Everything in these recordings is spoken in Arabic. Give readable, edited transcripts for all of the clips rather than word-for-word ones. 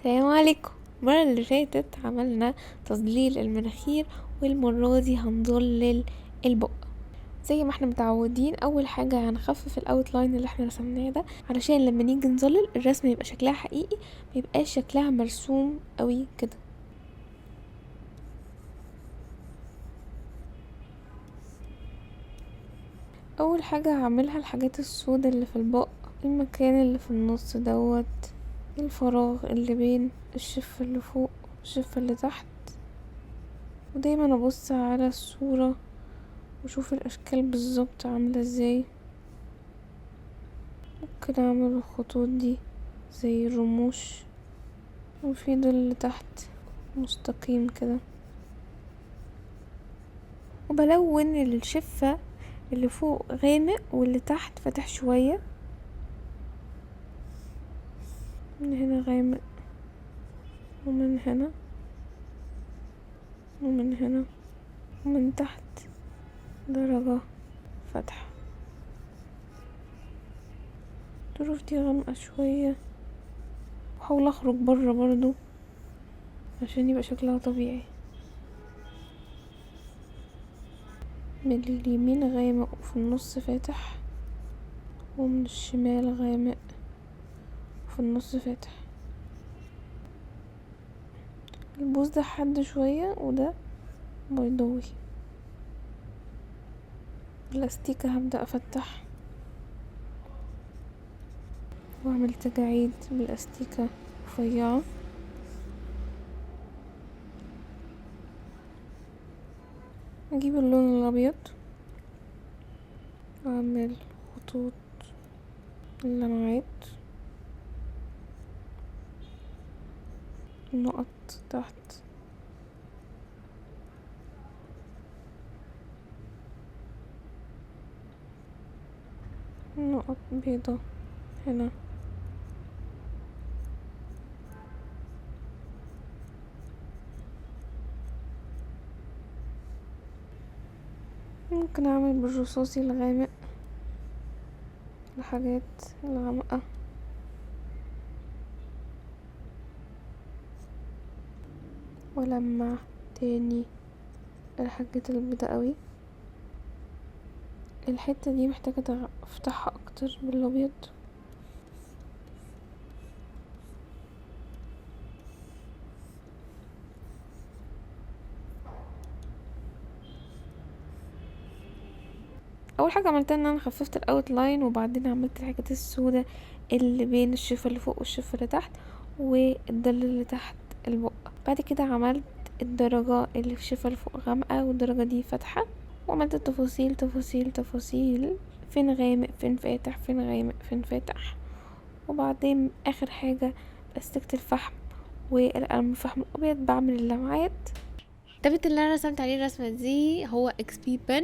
السلام عليكم. المرة اللي فاتت عملنا تظليل المناخير، والمرة دي هنظلل البق زي ما احنا متعودين. اول حاجة هنخفف الاوتلاين اللي احنا رسمناه ده علشان لما نيجي نظلل الرسمة يبقى شكلها حقيقي، ميبقاش شكلها مرسوم قوي كده. اول حاجة هعملها الحاجات السوداء اللي في البق، المكان اللي في النص دوت، الفراغ اللي بين الشفة اللي فوق والشفة اللي تحت. ودايما ابص على الصورة واشوف الاشكال بالظبط عاملة ازاي. ممكن اعمل الخطوط دي زي الرموش، وفي ظل تحت مستقيم كده، وبلون الشفة اللي فوق غامق واللي تحت فاتح شوية. من هنا غامق، ومن هنا، ومن هنا، ومن تحت درجة فاتحة. الظروف دي غامقة شوية، بحاول اخرج برا برضو عشان يبقى شكلها طبيعي. من اليمين غامق وفي النص فاتح، ومن الشمال غامق وفي النص فاتح. البوز ده حد شوية وده بيضاوي. بالاستيكة هبدأ افتح واعمل تجاعيد بالاستيكة رفيعة. اجيب اللون الابيض واعمل خطوط اللمعات، نقط تحت، نقط بيضة هنا. ممكن اعمل بالرصاصي الغامق الحاجات الغامقة، ولمع تاني الحاجات البيضاء قوي. الحتة دي محتاجة افتحها اكتر بالابيض. اول حاجة عملتها ان انا خففت الاوتلاين، وبعدين عملت الحاجات السوداء اللي بين الشفة اللي فوق والشفة اللي تحت والضل اللي تحت البق. بعد كده عملت الدرجة اللي في الشفة اللي فوق غامقة والدرجة دي فاتحة، وعملت التفاصيل تفاصيل تفاصيل، فين غامق فين فاتح فين غامق فين فاتح. وبعدين اخر حاجة باستكة الفحم والقلم الفحم الابيض بعمل اللمعات. التابت اللي انا رسمت عليه الرسمة دي هو اكس بي بن،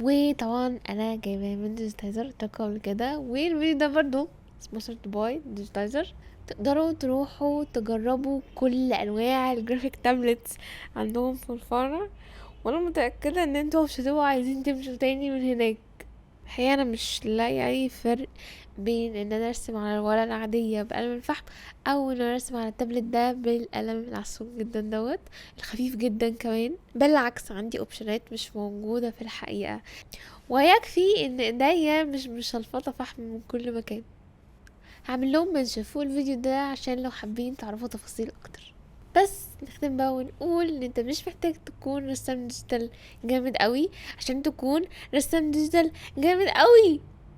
وطبعا انا جايباه من ديجيتايزر قبل كده، والفيديو ده برضو سبونسرد باي ديجيتايزر. تقدروا تروحوا تجربوا كل انواع الجرافيك تابلتس عندهم في الفرع، وانا متأكدة ان انتوا مش هتبقوا عايزين تمشوا تاني من هناك. الحقيقة انا مش لاقي اي فرق بين ان انا ارسم على الورقة العادية بقلم الفحم، او ان انا ارسم على التابلت ده بالقلم العسول جدا دوت الخفيف جدا كمان. بالعكس عندي اوبشنات مش موجودة في الحقيقة، ويكفي ان ايديا مش مشلفطة فحم من كل مكان. هعمل لهم منشن فوق الفيديو ده عشان لو حابين تعرفوا تفاصيل اكتر. بس نختم بقى ونقول ان انت مش محتاج تكون رسام ديجيتال جامد قوي عشان تكون رسام ديجيتال جامد قوي.